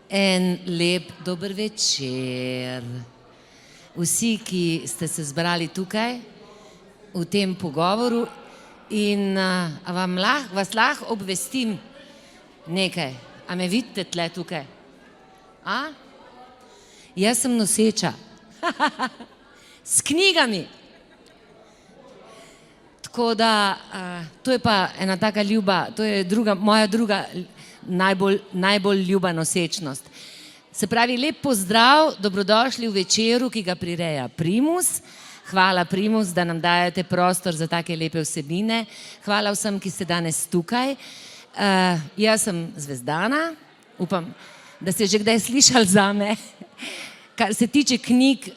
En lep dober večer. Vsi, ki ste se zbrali tukaj v tem pogovoru in vas lahko obvestim nekaj. A me vidite tle tukaj? A? Jaz sem noseča. S knjigami. Tako da, to je pa ena taka ljuba, to je moja druga najbolj ljuba nosečnost. Se pravi, lep pozdrav, dobrodošli v večeru, ki ga prireja Primus. Hvala Primus, da nam dajete prostor za take lepe vsebine. Hvala vsem, ki ste danes tukaj. Jaz sem Zvezdana, upam, da ste že kdaj slišali zame. Kar se tiče knjig,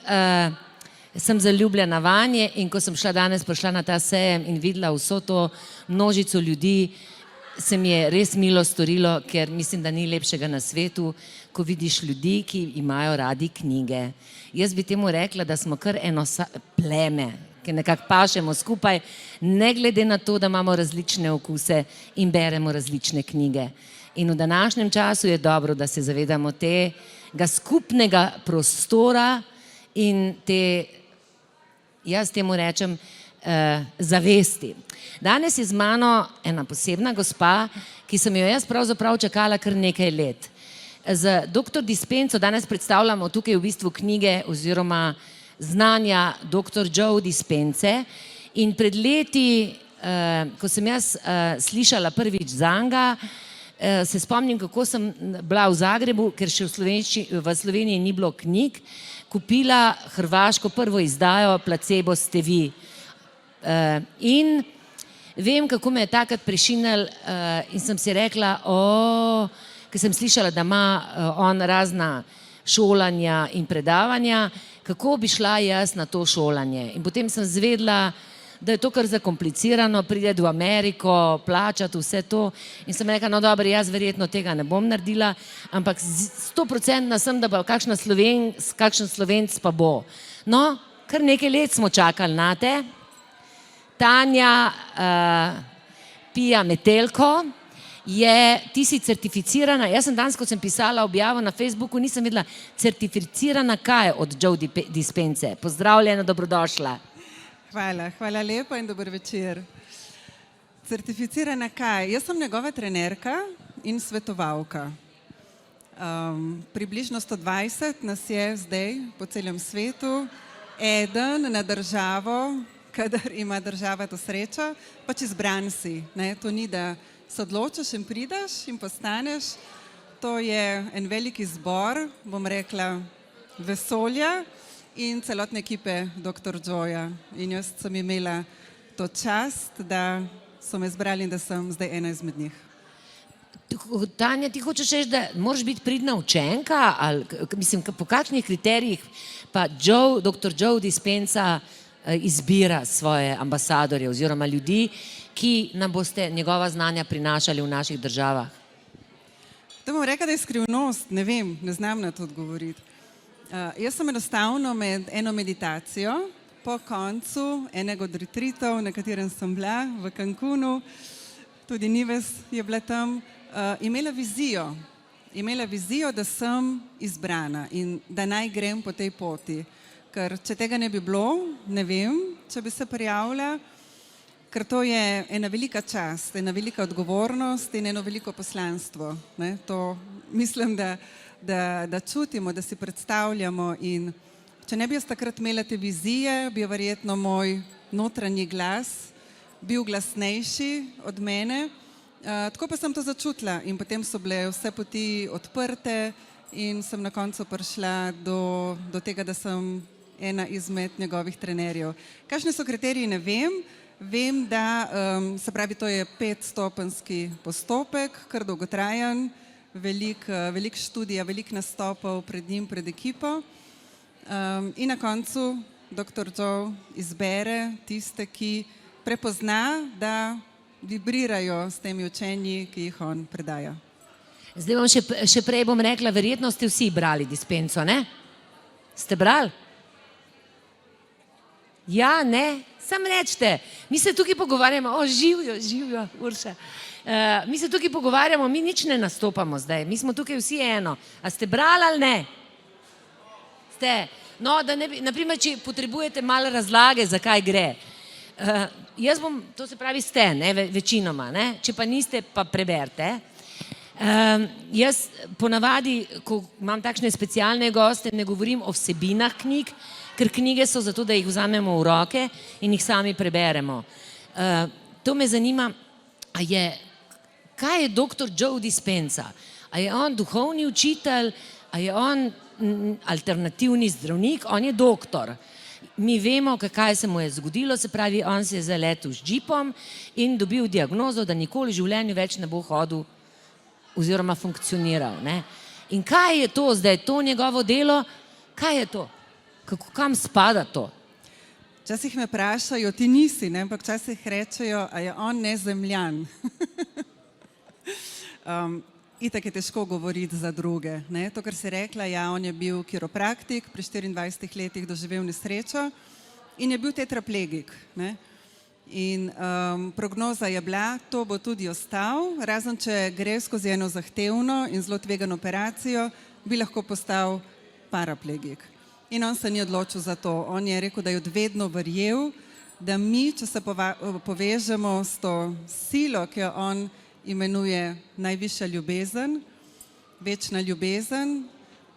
sem zaljubljena vanje in ko sem danes prišla na ta sejem in videla vso to množico ljudi, se mi je res milo storilo, ker mislim, da ni lepšega na svetu, ko vidiš ljudi, ki imajo radi knjige. Jaz bi temu rekla, da smo kar eno pleme, ki nekako pašemo skupaj, ne glede na to, da imamo različne okuse in beremo različne knjige. In v današnjem času je dobro, da se zavedamo tega skupnega prostora in jaz temu rečem, zavesti. Danes je z mano ena posebna gospa, ki sem jo jaz pravzaprav čakala kar nekaj let. Z dr. Dispenco danes predstavljamo tukaj v bistvu knjige oziroma znanja dr. Joe Dispence in pred leti, ko sem jaz slišala prvič zanj, se spomnim, kako sem bila v Zagrebu, ker še v Sloveniji ni bilo knjig, kupila hrvaško prvo izdajo Placebo ste vi. In vem, kako me je takrat prešinil in sem si rekla, ker sem slišala, da ima on razna šolanja in predavanja, kako bi šla jaz na to šolanje. In potem sem zvedla, da je to kar zakomplicirano, pride v Ameriko, plačati vse to. In sem rekla, no dobro, jaz verjetno tega ne bom naredila, ampak 100% sem, da pa kakšen Slovenc pa bo. No, kar nekaj let smo čakali na te. Tanja Pija Metelko, ti si certificirana, jaz sem danes, ko sem pisala objavo na Facebooku, nisem videla certificirana kaj od Joe Dispence. Pozdravljena, dobrodošla. Hvala lepa in dober večer. Certificirana kaj? Jaz sem njegova trenerka in svetovalka. Približno 120 nas je zdaj po celem svetu, eden na državo, kadar ima država to srečo, pač izbran si. To ni, da se odločiš in prideš in postaneš. To je en veliki zbor, bom rekla, vesolja in celotne ekipe dr. Joeja. In jaz sem imela to čast, da so me izbrali in da sem zdaj ena izmed njih. Tanja, ti hočeš reči, da moraš biti pridna učenka? Mislim, po kakšnih kriterijih pa dr. Joe Dispenza izbira svoje ambasadorje oziroma ljudi, ki nam boste njegova znanja prinašali v naših državah? To bom rekla, da je skrivnost, ne vem, ne znam na to odgovoriti. Jaz sem enostavno med eno meditacijo, po koncu enega od retritov, na katerem sem bila v Cancunu, tudi Nives je bila tam, imela vizijo, da sem izbrana in da naj grem po tej poti. Ker če tega ne bi bilo, ne vem, če bi se prijavila, ker to je ena velika čast, ena velika odgovornost in eno veliko poslanstvo. To mislim, da čutimo, da si predstavljamo in če ne bi jaz takrat imela te vizije, bi verjetno moj notranji glas bil glasnejši od mene. Tako pa sem to začutila in potem so bile vse poti odprte in sem na koncu prišla do tega, da sem ena izmed njegovih trenerjev. Kakšni so kriteriji, ne vem. Vem, da se pravi, to je 5-stopenjski postopek, kar dolgotrajen, velik študija, velik nastopov pred njim, pred ekipo. In na koncu dr. Joe izbere tiste, ki prepozna, da vibrirajo s temi učenji, ki jih on predaja. Zdaj bom še prej bom rekla, verjetno ste vsi brali Dispenco, ne? Ste brali? Ja, ne? Sam rečete, mi se tukaj pogovarjamo, živijo, Urša. Mi se tukaj pogovarjamo, mi nič ne nastopamo zdaj, mi smo tukaj vsi eno. A ste brali ali ne? Ste. No, da ne bi, naprimer, če potrebujete malo razlage, zakaj gre. Jaz bom, to se pravi ste, ne, večinoma, ne? Če pa niste, pa preberite. Jaz ponavadi, ko imam takšne specialne goste, ne govorim o vsebinah knjig, ker knjige so zato, da jih vzamemo v roke in jih sami preberemo. To me zanima, kaj je doktor Joe Dispenza? A je on duhovni učitelj, a je on alternativni zdravnik? On je doktor. Mi vemo, kaj se mu je zgodilo, se pravi, on se je zaletel z džipom in dobil diagnozo, da nikoli v življenju več ne bo hodil oziroma funkcioniral. Ne? In kaj je to zdaj, to njegovo delo? Kaj je to? Kam spada to? Včasih me vprašajo, ti nisi, ne? Ampak včasih rečejo, a je on nezemljan. Itak je težko govoriti za druge. Ne? To, kar si rekla, ja, on je bil kiropraktik, pri 24 letih doživel nesrečo in je bil tetraplegik. Ne? In prognoza je bila, to bo tudi ostal, razen če gre skozi eno zahtevno in zelo tvegano operacijo, bi lahko postal paraplegik. In on se ni odločil za to. On je rekel, da je vedno verjel, da mi, če se povežemo s to silo, ki jo on imenuje najvišja ljubezen, večna ljubezen,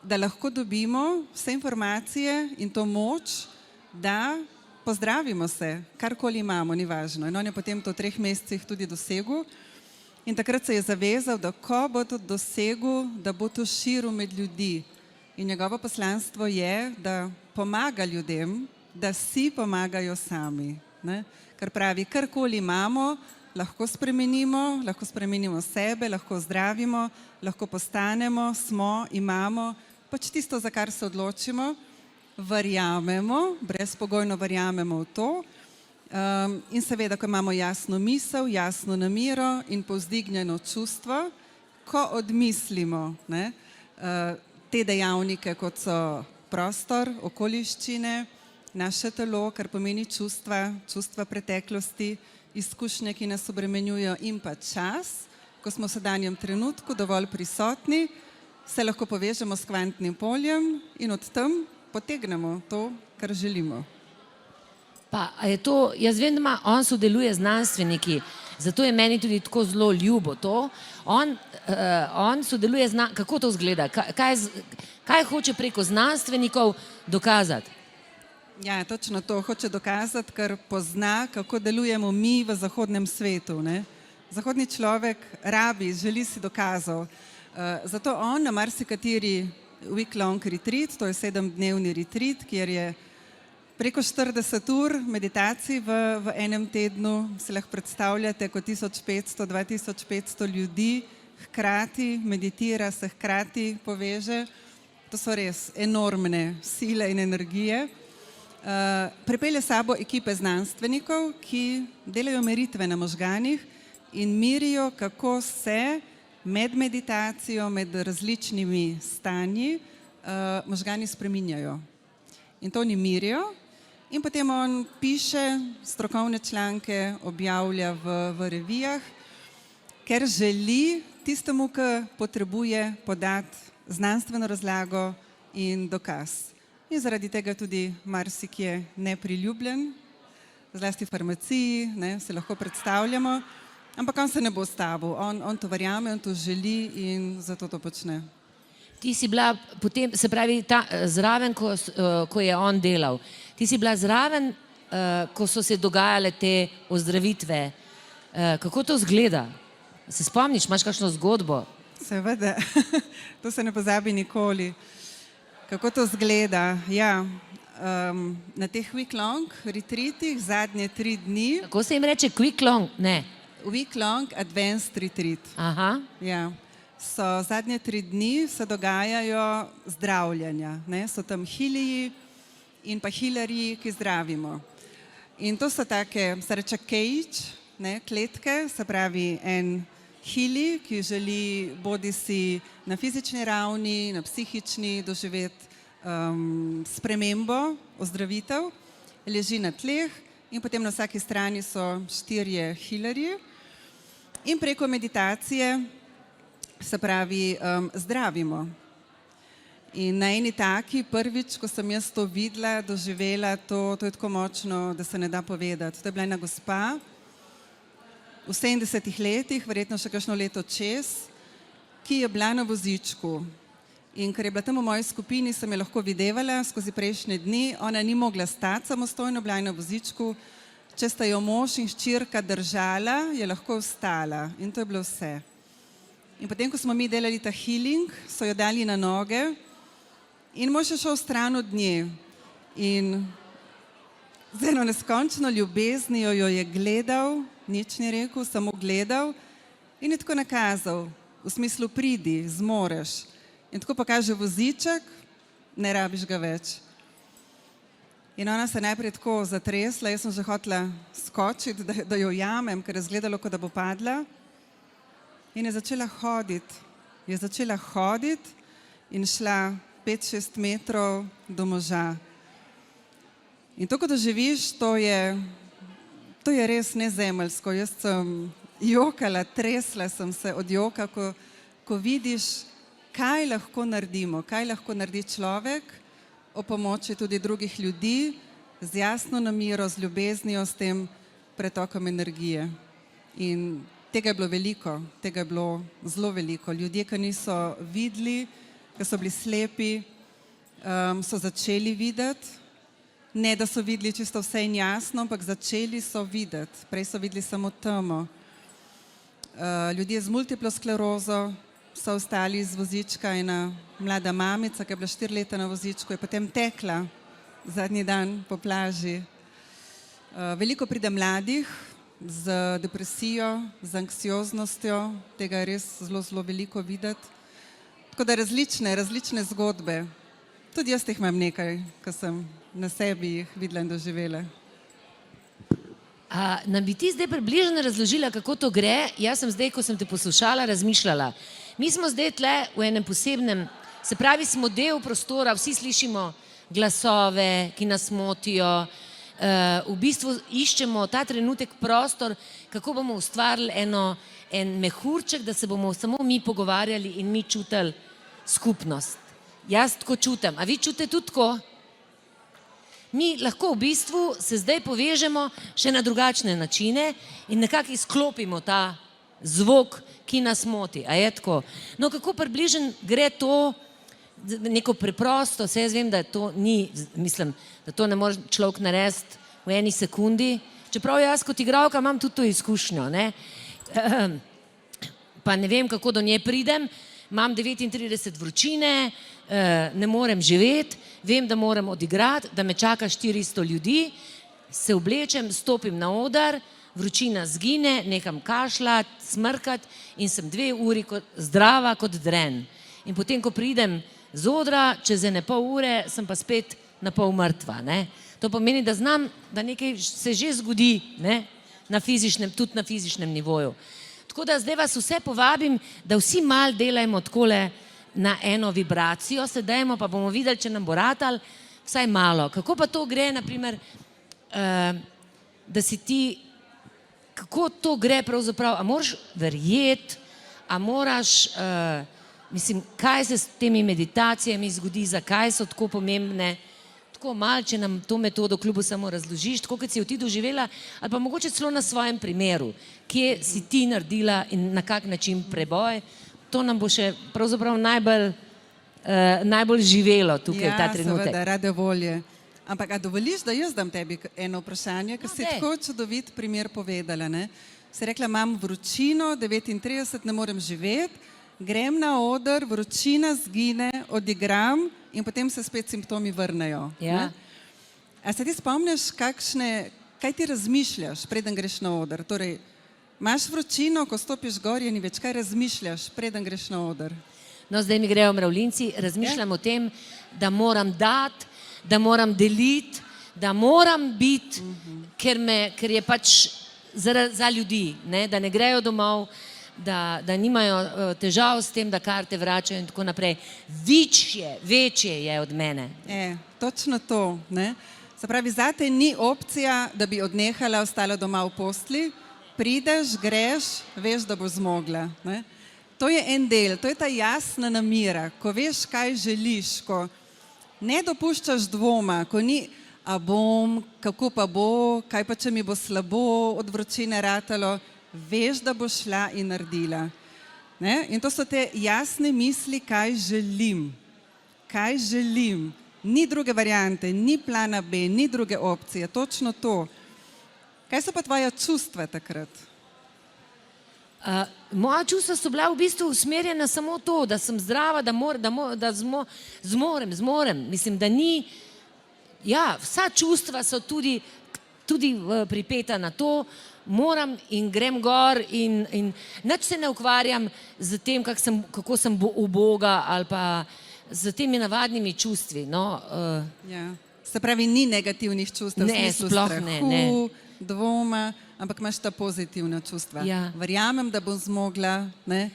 da lahko dobimo vse informacije in to moč, da pozdravimo se, karkoli imamo, ni važno. In on je potem to v 3 mesecih tudi dosegel in takrat se je zavezal, da ko bo to dosegel, da bo to širil med ljudi. In njegovo poslanstvo je, da pomaga ljudem, da si pomagajo sami. Ne? Kar pravi, karkoli imamo, lahko spremenimo sebe, lahko zdravimo, lahko postanemo, smo, imamo, pač tisto, za kar se odločimo, verjamemo, brezpogojno verjamemo v to. In seveda, ko imamo jasno misel, jasno namero in povzdignjeno čustvo, ko odmislimo, ne, te dejavnike, kot so prostor, okoliščine, naše telo, kar pomeni čustva preteklosti, izkušnje, ki nas obremenjujejo in pa čas, ko smo v sedanjem trenutku dovolj prisotni, se lahko povežemo s kvantnim poljem in od tam potegnemo to, kar želimo. Pa je to, jaz vem, da on sodeluje z znanstveniki, zato je meni tudi tako zelo ljubo to. On sodeluje kako to izgleda? Kaj hoče preko znanstvenikov dokazati? Ja, točno to hoče dokazati, ker pozna, kako delujemo mi v zahodnem svetu. Ne? Zahodni človek želi si dokazov. Zato on na marsikateri week-long retreat, to je 7-dnevni retreat, kjer je preko 40 ur meditacij v enem tednu, si lahko predstavljate, kot 1500-2500 ljudi hkrati meditira, se hkrati poveže. To so res enormne sile in energije. Pripelje sabo ekipe znanstvenikov, ki delajo meritve na možganih in merijo, kako se med meditacijo, med različnimi stanji možgani spreminjajo. In to oni merijo in potem on piše strokovne članke, objavlja v revijah, ker želi tistemu, ki potrebuje podati znanstveno razlago in dokaz. In zaradi tega tudi marsikje nepriljubljen, zlasti v farmaciji, ne, se lahko predstavljamo, ampak on se ne bo ustavil, on to verjame, on to želi in zato to počne. Ti si bila potem, se pravi, zraven, ko je on delal, ti si bila zraven, ko so se dogajale te ozdravitve. Kako to izgleda? Se spomniš, imaš kakšno zgodbo? Seveda, to se ne pozabi nikoli. Kako to izgleda? Ja, na teh week-long retreatih zadnje 3 dni. Kako se jim reče quick-long? Ne. Week-long advanced retreat. Aha. Ja. So zadnje 3 dni se dogajajo zdravljenja. Ne? So tam healiji in pa healerji, ki zdravimo. In to so take, se reče cage, ne, kletke, se pravi en healy, ki želi bodisi na fizični ravni, na psihični doživeti spremembo, ozdravitev, leži na tleh in potem na vsaki strani so 4 healerji. In preko meditacije, se pravi, zdravimo. In na eni taki, prvič, ko sem jaz to videla, doživela, to je tako močno, da se ne da povedati. To je bila ena gospa v 70 letih, verjetno še kakšno leto čez, ki je bila na vozičku. In ker je bila tam v moji skupini, sem jo lahko videvala skozi prejšnje dni, ona ni mogla stati samostojno, bila je na vozičku. Če sta jo mož in hčerka držala, je lahko vstala. In to je bilo vse. In potem, ko smo mi delali ta healing, so jo dali na noge in mož je šel stran od nje. In z eno neskončno ljubeznijo jo je gledal, nič ni rekel, samo gledal in je tako nakazal, v smislu pridi, zmoreš. In tako pokaže voziček, ne rabiš ga več. In ona se najprej tako zatresla, jaz sem že hotela skočiti, da jo jamem, ker je izgledalo, kot da bo padla. In je začela hoditi. Je začela hoditi in šla 5-6 metrov do moža. In to, ko doživiš, to je res nezemeljsko. Jaz sem jokala, tresla sem se od joka, ko vidiš, kaj lahko naredimo, kaj lahko naredi človek o pomoči tudi drugih ljudi, z jasno namero, z ljubeznijo, s tem pretokom energije. In tega je bilo veliko, tega je bilo zelo veliko. Ljudje, ki niso videli, ki so bili slepi, so začeli videti. Ne, da so videli čisto vse in jasno, ampak začeli so videti. Prej so videli samo temo. Ljudje z multiplo sklerozo so ostali iz vozička. Ena mlada mamica, ki je bila 4 leta na vozičku, je potem tekla zadnji dan po plaži. Veliko pride mladih z depresijo, z anksioznostjo. Tega je res zelo, zelo veliko videti. Tako da različne zgodbe. Tudi jaz jih imam nekaj, ko sem na sebi jih videla in doživela. Nam bi ti zdaj približno razložila, kako to gre? Jaz sem zdaj, ko sem te poslušala, razmišljala. Mi smo zdaj tle v enem posebnem, se pravi, smo del prostora, vsi slišimo glasove, ki nas motijo. V bistvu iščemo ta trenutek prostor, kako bomo ustvarili en mehurček, da se bomo samo mi pogovarjali in mi čutili skupnost. Jaz tako čutim. A vi čutite tudi tako? Mi lahko v bistvu se zdaj povežemo še na drugačne načine in nekako izklopimo ta zvok, ki nas moti. A je tako? No, kako približno gre to, neko preprosto, se jaz vem, da to ni, mislim, da to ne more človek narediti v eni sekundi, čeprav jaz kot igralka imam tudi to izkušnjo, ne? Pa ne vem, kako do nje pridem, imam 39 vročine, ne morem živeti, vem, da moram odigrati, da me čaka 400 ljudi, se oblečem, stopim na oder, vročina zgine, nekam kašljati, smrkati in sem 2 uri zdrava kot dren. In potem, ko pridem z odra, čez 1,5 ure, sem pa spet na pol mrtva, ne. To pomeni, da znam, da nekaj se že zgodi, ne, tudi na fizičnem nivoju. Tako da zdaj vas vse povabim, da vsi malo delajmo takole na eno vibracijo, se dajmo, pa bomo videli, če nam bo ratal, vsaj malo. Kako pa to gre, naprimer, da si ti, kako to gre pravzaprav, a moraš verjeti, a moraš, mislim, kaj se s temi meditacijami zgodi, zakaj so tako pomembne, tako malo, če nam to metodo klubu samo razložiš, tako kot si jo ti doživela, ali pa mogoče celo na svojem primeru, kje si ti naredila in na kak način preboj, to nam bo še pravzaprav najbolj živelo tukaj v ta trenutek. Ja, seveda, rade volje. Ampak a dovoliš, da jaz dam tebi eno vprašanje, ker si tako čudovit primer povedala, ne? Si rekla, imam vročino, 39, ne morem živeti, grem na oder, vročina zgine, odigram in potem se spet simptomi vrnejo. Ja. A se ti spomniš, kaj ti razmišljaš, preden greš na oder? Torej, imaš vročino, ko stopiš gor, je ni več, kaj razmišljaš, preden greš na oder? No, zdaj mi grejo mravljinci, razmišljam o tem, da moram dati, da moram deliti, da moram biti, ker je pač za ljudi, ne, da ne grejo domov, da nimajo težav s tem, da karte vračajo in tako naprej. Večje je od mene. Točno to, ne. Se pravi, zate ni opcija, da bi odnehala, ostala doma v postli, prideš, greš, veš, da boš zmogla. Ne? To je en del, to je ta jasna namera, ko veš, kaj želiš, ko ne dopuščaš dvoma, ko ni, a bom, kako pa bo, kaj pa če mi bo slabo od vročine ratalo, veš, da boš šla in naredila. Ne? In to so te jasne misli, kaj želim. Kaj želim. Ni druge variante, ni plana B, ni druge opcije, točno to. Kaj so pa tvoja čustva takrat? Moja čustva so bila v bistvu usmerjena samo to, da sem zdrava, da zmorem. Mislim, da ni, ja, vsa čustva so tudi pripeta na to, moram in grem gor in nič se ne ukvarjam z tem, kako sem uboga ali pa z temi navadnimi čustvi. No, Ja. Se pravi, ni negativnih čustev, Ne, v smislu sploh strahu, ne. dvoma, ampak imaš ta pozitivna čustva. Ja. Verjamem, da bom zmogla, ne?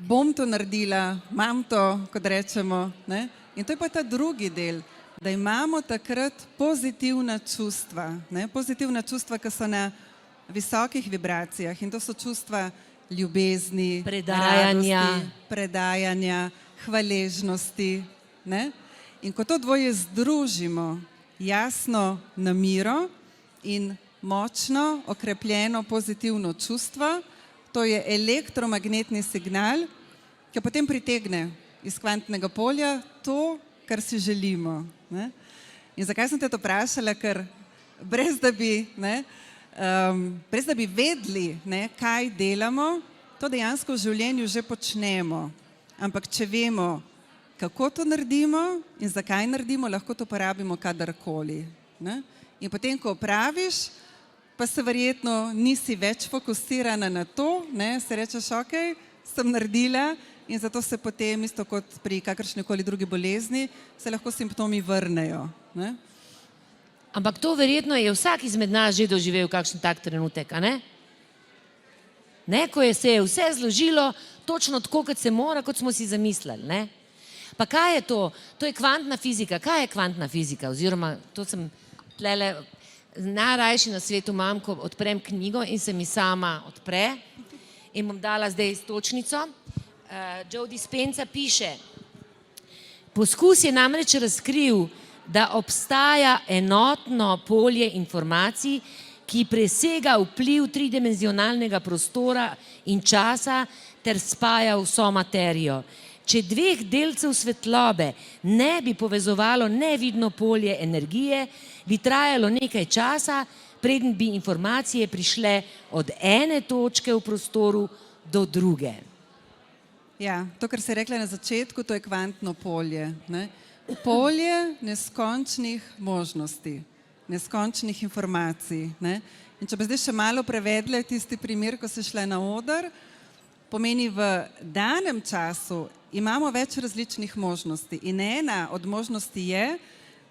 Bom to naredila, imam to, kot rečemo. Ne? In to je pa ta drugi del, da imamo takrat pozitivna čustva. Ne? Pozitivna čustva, ki so na visokih vibracijah, in to so čustva ljubezni, Predajanja. radosti, predajanja, hvaležnosti. Ne? In ko to dvoje združimo, jasno namero in močno, okrepljeno pozitivno čustvo, to je elektromagnetni signal, ki potem pritegne iz kvantnega polja to, kar si želimo. Ne? In zakaj sem te to vprašala? Ker brez da bi vedeli, ne, kaj delamo, to dejansko v življenju že počnemo. Ampak če vemo, kako to naredimo in zakaj naredimo, lahko to porabimo kadarkoli. Ne? In potem, ko opraviš, pa se verjetno nisi več fokusirana na to, ne? Se rečeš, ok, sem naredila in zato se potem, isto kot pri kakršnikoli drugi bolezni, se lahko simptomi vrnejo. Ne? ampak to verjetno je vsak izmed nas že doživel kakšen tak trenutek, a ne? Ne, ko se je vse zložilo točno tako, kot se mora, kot smo si zamislili, ne? Pa kaj je to? To je kvantna fizika. Kaj je kvantna fizika? Oziroma, to sem tlele najrajši na svetu imam, ko odprem knjigo in se mi sama odpre in bom dala zdaj iztočnico. Joe Dispenza piše: poskus je namreč razkril, da obstaja enotno polje informacij, ki presega vpliv tridimenzionalnega prostora in časa ter spaja vso materijo. Če dveh delcev svetlobe ne bi povezovalo nevidno polje energije, bi trajalo nekaj časa, preden bi informacije prišle od ene točke v prostoru do druge. Ja, to, kar si rekla na začetku, to je kvantno polje. Ne? Polje neskončnih možnosti, neskončnih informacij. Ne? In če bi zdaj še malo prevedla tisti primer, ko si šla na oder, pomeni v danem času imamo več različnih možnosti. In ena od možnosti je,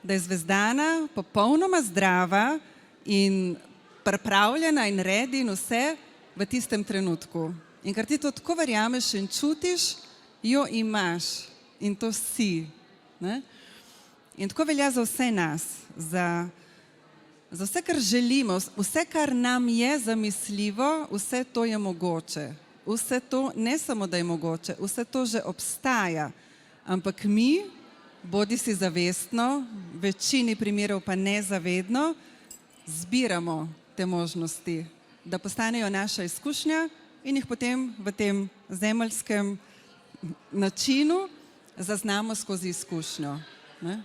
da je zvezdana popolnoma zdrava in pripravljena in redi in vse v tistem trenutku. In ker ti to tako verjameš in čutiš, jo imaš in to si. Ne? In tako velja za vse nas, za vse, kar želimo, vse, kar nam je zamisljivo, vse to je mogoče. Vse to ne samo, da je mogoče, vse to že obstaja. Ampak mi, bodi si zavestno, v večini primerov pa nezavedno, zbiramo te možnosti, da postanejo naša izkušnja in jih potem v tem zemeljskem načinu zaznamo skozi izkušnjo. Ne?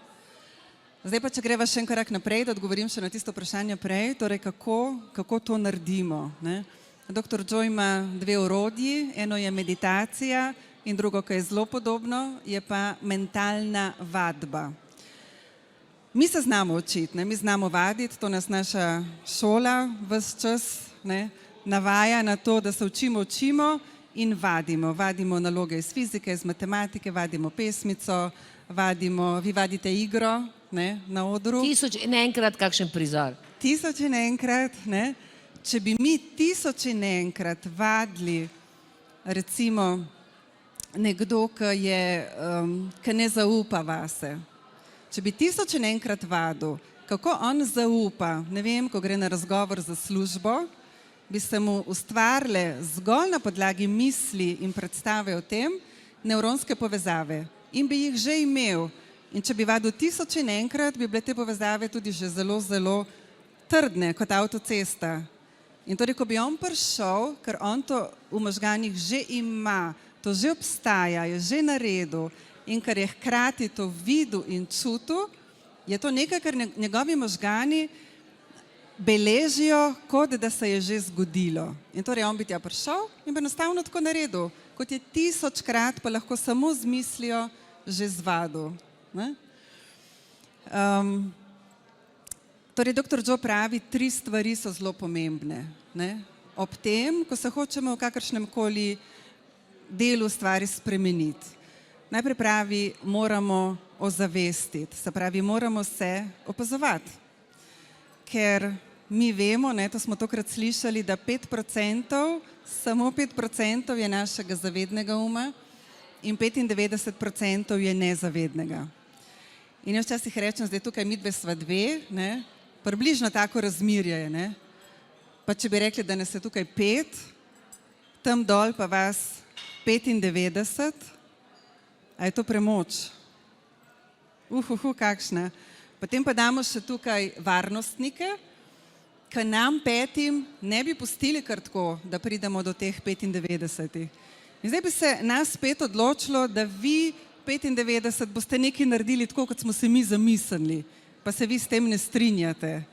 Zdaj pa, če greva še en korak naprej, da odgovorim še na tisto vprašanje prej, torej kako to naredimo. Ne? Doktor Joe ima dve orodji, eno je meditacija in drugo, ki je zelo podobno, je pa mentalna vadba. Mi se znamo učiti, ne? Mi znamo vaditi, to nas naša šola ves čas navaja na to, da se učimo in vadimo. Vadimo naloge iz fizike, iz matematike, vadimo pesmico, vi vadite igro, ne, na odru. 1000 in enkrat kakšen prizor. 1000 in enkrat, ne. Če bi mi 1000 in enkrat vadili, recimo, nekdo, ki ne zaupa vase. Če bi 1000 in enkrat vadil, kako on zaupa, ne vem, ko gre na razgovor za službo bi se mu ustvarile zgolj na podlagi misli in predstave o tem nevronske povezave in bi jih že imel. In če bi vadil 1000 in enkrat, bi bile te povezave tudi že zelo, zelo trdne kot avtocesta. In torej, ko bi on prišel, ker on to v možganih že ima, to že obstaja, je že naredil in ker je hkrati to videl in čutil, je to nekaj, kar njegovi možgani beležijo, kot da se je že zgodilo. In torej on bi tja prišel in bi enostavno tako naredil, kot je 1000-krat pa lahko samo z mislijo že zvadil. Torej, dr. Joe pravi, 3 stvari so zelo pomembne. Ne? Ob tem, ko se hočemo v kakršnem koli delu stvari spremeniti. Najprej pravi, moramo ozavestiti, se pravi, moramo se opazovati. Ker mi vemo, ne, to smo tokrat slišali, da 5%, samo 5% je našega zavednega uma in 95% je nezavednega. In jaz včasih rečem, zdaj tukaj midve sva dve, ne, približno tako razmerje je, ne. Pa če bi rekli, da nas je tukaj 5, tam dol pa vas 95, a je to premoč? Kakšna. Potem pa damo še tukaj varnostnike, ki nam 5 ne bi pustili kar tako, da pridemo do teh 95. In zdaj bi se nas 5 odločilo, da vi 95 boste nekaj naredili tako, kot smo se mi zamislili, pa se vi s tem ne strinjate.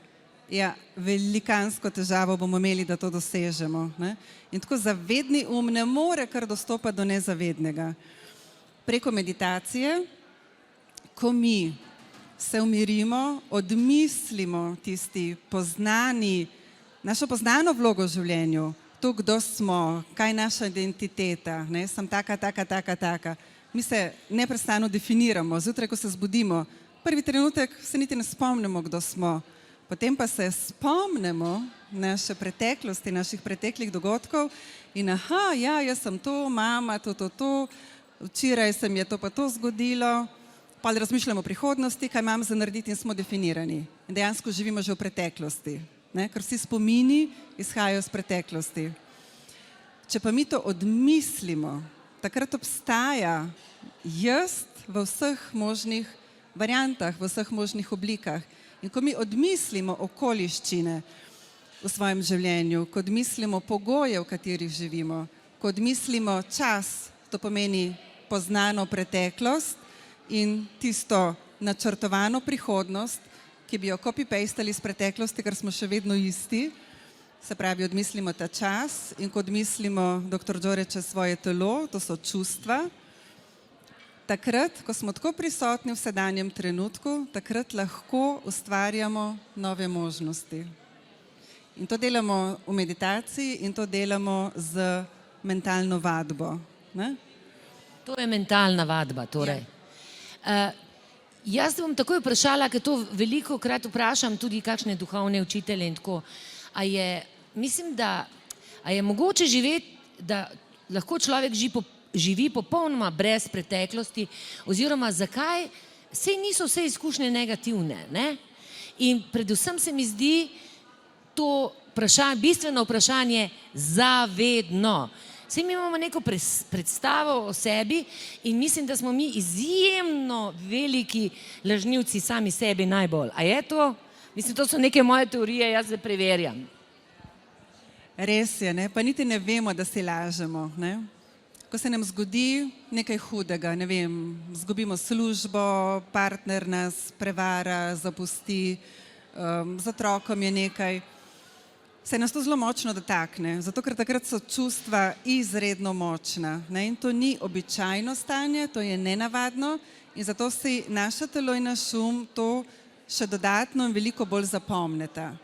Ja, velikansko težavo bomo imeli, da to dosežemo. Ne? In tako zavedni ne more kar dostopati do nezavednega. Preko meditacije, ko mi se umirimo, odmislimo tisti poznani, našo poznano vlogo v življenju, to, kdo smo, kaj je naša identiteta, ne? Sem taka. Mi se neprestano definiramo, zjutraj, ko se zbudimo, prvi trenutek se niti ne spomnimo, kdo smo. Potem pa se spomnimo naše preteklosti, naših preteklih dogodkov in jaz sem to, mama, to, včeraj se mi je to pa to zgodilo, pa razmišljamo o prihodnosti, kaj imam za narediti in smo definirani. In dejansko živimo že v preteklosti, ne? Ker vsi spomini izhajajo iz preteklosti. Če pa mi to odmislimo, takrat obstaja jaz v vseh možnih variantah, v vseh možnih oblikah. In ko mi odmislimo okoliščine v svojem življenju, ko odmislimo pogoje, v katerih živimo, ko odmislimo čas, to pomeni poznano preteklost in tisto načrtovano prihodnost, ki bi jo copy-pastali iz preteklosti, ker smo še vedno isti, se pravi, odmislimo ta čas in ko odmislimo, dr. Joe reče, svoje telo, to so čustva, takrat, ko smo tako prisotni v sedanjem trenutku, takrat lahko ustvarjamo nove možnosti. In to delamo v meditaciji in to delamo z mentalno vadbo. Ne? To je mentalna vadba, torej. Jaz bom takoj vprašala, ker to veliko krat vprašam tudi kakšne duhovne učitelje in tako. Mislim, da je mogoče živeti, da lahko človek živi popolnoma brez preteklosti, oziroma zakaj, saj niso vse izkušnje negativne, ne? In predvsem se mi zdi to bistveno vprašanje zavedno. Saj mi imamo neko predstavo o sebi in mislim, da smo mi izjemno veliki lažnivci sami sebi najbolj. A je to? Mislim, to so neke moje teorije, jaz zdaj preverjam. Res je, ne? Pa niti ne vemo, da si lažemo. Ne? Ko se nam zgodi nekaj hudega, ne vem, zgubimo službo, partner nas prevara, zapusti, z otrokom je nekaj, se nas to zelo močno dotakne, zato ker takrat so čustva izredno močna. Ne? In to ni običajno stanje, to je nenavadno in zato si naše telo in naš to še dodatno in veliko bolj zapomneta.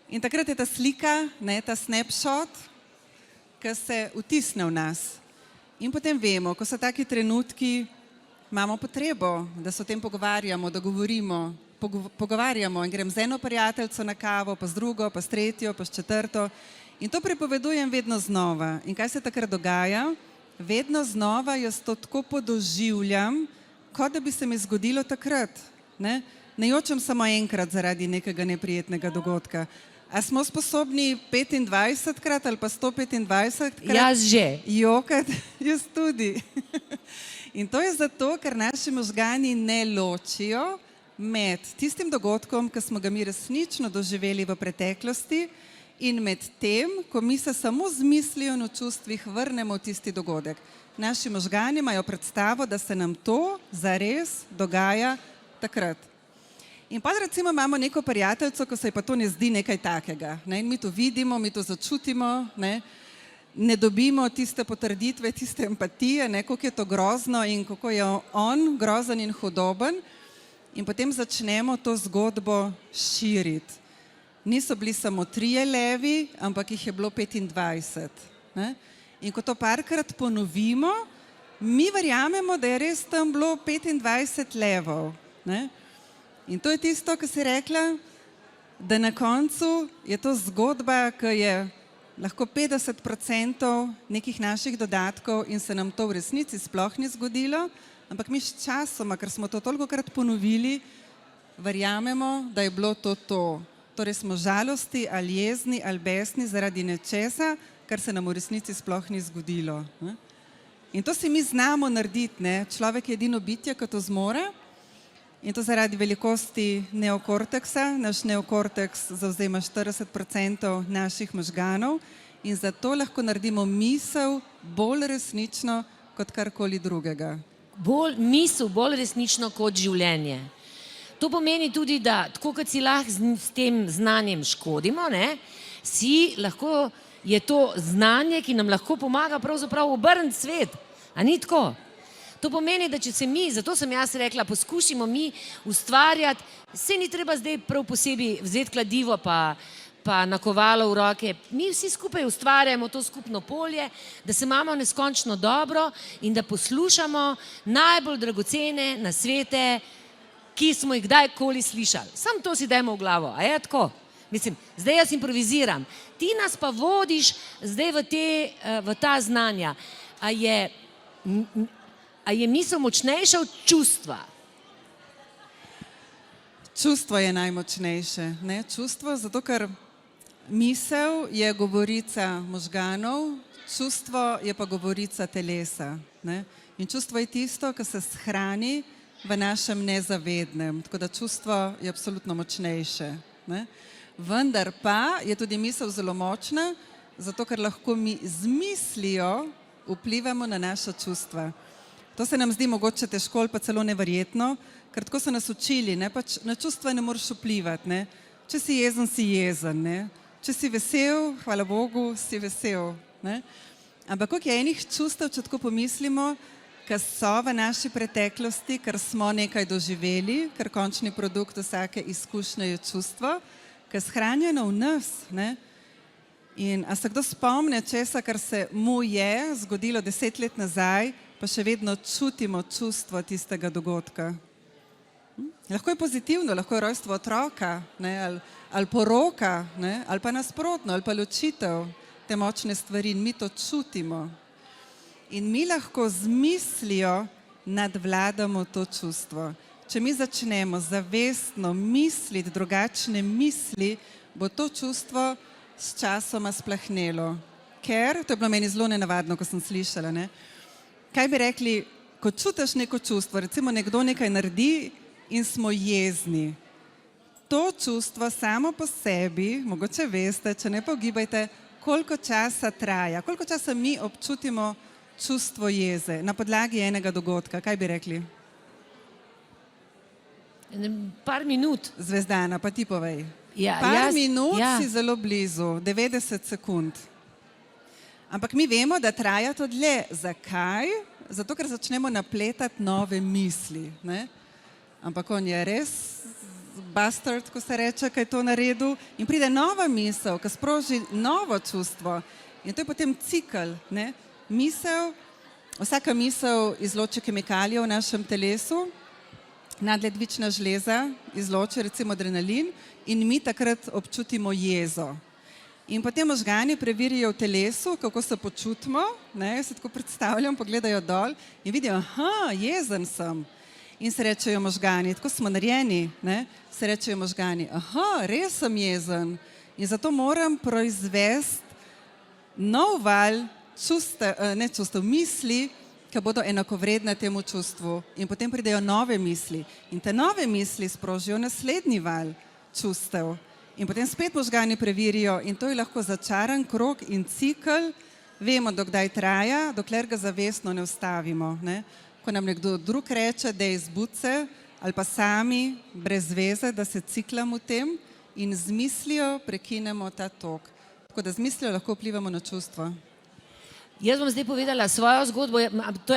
In takrat je ta slika, ne, ta snapshot, ki se vtisne v nas. In potem vemo, ko so taki trenutki, imamo potrebo, da se o tem pogovarjamo, da govorimo, pogovarjamo in grem z eno prijateljico na kavo, pa z drugo, pa s tretjo, pa s četrto. In to pripovedujem vedno znova. In kaj se takrat dogaja? Vedno znova jaz to tako podoživljam, kot da bi se mi zgodilo takrat. Ne jočem samo enkrat zaradi nekega neprijetnega dogodka, A smo sposobni 25krat ali pa 125krat Jaz že. jokati? Jaz tudi. In to je zato, ker naši možgani ne ločijo med tistim dogodkom, ki smo ga mi resnično doživeli v preteklosti, in med tem, ko mi se samo z mislijo in v čustvih vrnemo v tisti dogodek. Naši možgani imajo predstavo, da se nam to zares dogaja takrat. In pa recimo imamo neko prijateljico, ko se ji pa to ne zdi nekaj takega. Ne? In mi to vidimo, mi to začutimo, ne dobimo tiste potrditve, tiste empatije, kako je to grozno in kako je on grozen in hudoben. In potem začnemo to zgodbo širiti. Niso bili samo 3 levi, ampak jih je bilo 25. Ne? In ko to parkrat ponovimo, mi verjamemo, da je res tam bilo 25 levov. Ne? In to je tisto, kar si rekla, da na koncu je to zgodba, ki je lahko 50% nekih naših dodatkov in se nam to v resnici sploh ni zgodilo, ampak mi s časoma, ker smo to tolikokrat ponovili, verjamemo, da je bilo to to. Torej smo žalosti ali jezni ali besni zaradi nečesa, kar se nam v resnici sploh ni zgodilo. Ne? In to si mi znamo narediti. Ne? Človek je edino bitje, ki to zmore. In to zaradi velikosti neokorteksa. Naš neokorteks zavzema 40% naših možganov in zato lahko naredimo misel bolj resnično kot karkoli drugega. Misel bolj resnično kot življenje. To pomeni tudi, da tako kot si lahko s tem znanjem škodimo, si lahko je to znanje, ki nam lahko pomaga pravzaprav obrniti svet. A ni tako? To pomeni, da če se mi, zato sem jaz rekla, poskušimo mi ustvarjati, se ni treba zdaj prav posebej vzeti kladivo pa nakovalo v roke. Mi vsi skupaj ustvarjamo to skupno polje, da se imamo neskončno dobro in da poslušamo najbolj dragocene nasvete, ki smo jih kdajkoli slišali. Sam to si dajmo v glavo. A je tako? Mislim, zdaj jaz improviziram. Ti nas pa vodiš zdaj v ta znanja. A je misel močnejša od čustva? Čustvo je najmočnejše. Ne? Čustvo, zato ker misel je govorica možganov, čustvo je pa govorica telesa. Ne? In čustvo je tisto, ki se shrani v našem nezavednem. Tako da čustvo je absolutno močnejše. Ne? Vendar pa je tudi misel zelo močna, zato ker lahko mi z mislijo vplivamo na naša čustva. To se nam zdi mogoče težko ali pa celo neverjetno, ker tako so nas učili, pač na čustva ne moreš vplivati. Ne? Če si jezen, si jezen. Ne? Če si vesel, hvala Bogu, si vesel. Ne? Ampak koliko je enih čustev, če tako pomislimo, ki so v naši preteklosti, ker smo nekaj doživeli, ker končni produkt vsake izkušnje je čustvo, ki je shranjeno v nas. Ne? In a se kdo spomne česa, kar se mu je zgodilo 10 let nazaj, pa še vedno čutimo čustvo tistega dogodka. Lahko je pozitivno, lahko je rojstvo otroka, ali poroka, ali pa nasprotno, ali pa ločitev, te močne stvari in mi to čutimo. In mi lahko z mislijo nadvladamo to čustvo. Če mi začnemo zavestno misliti drugačne misli, bo to čustvo s časoma splahnelo. Ker, to je bilo meni zelo nenavadno, ko sem slišala, kaj bi rekli, ko čutiš neko čustvo, recimo nekdo nekaj naredi in smo jezni. To čustvo samo po sebi, mogoče veste, če ne pa ugibajte, koliko časa traja, koliko časa mi občutimo čustvo jeze na podlagi enega dogodka. Kaj bi rekli? Par minut. Zvezdana, pa ti povej. Ja, Par minut si zelo blizu, 90 sekund. Ampak mi vemo, da traja to dlje. Zakaj? Zato, ker začnemo napletati nove misli. Ne? Ampak on je res bastard, ko se reče, kaj je to naredil. In pride nova misel, ki sproži novo čustvo. In to je potem cikel. Ne? Vsaka misel izloči kemikalije v našem telesu, nadledvična žleza izloči recimo adrenalin in mi takrat občutimo jezo. In potem možgani preverijo v telesu, kako se počutimo, jaz se tako predstavljam, pogledajo dol in vidijo, jezen sem. In se rečejo možgani, tako smo narejeni, se rečejo možgani, res sem jezen. In zato moram proizvesti nov val misli, ki bodo enakovredne temu čustvu. In potem pridejo nove misli. In te nove misli sprožijo naslednji val čustev. In potem spet možgani preverijo in to je lahko začaran krog in cikel. Vemo, dokdaj traja, dokler ga zavestno ne ustavimo. Ne? Ko nam nekdo drug reče, da je iz buce, ali pa sami, brez veze, da se ciklamo v tem in z mislijo prekinemo ta tok. Tako da z mislijo lahko vplivamo na čustva. Jaz bom zdaj povedala svojo zgodbo,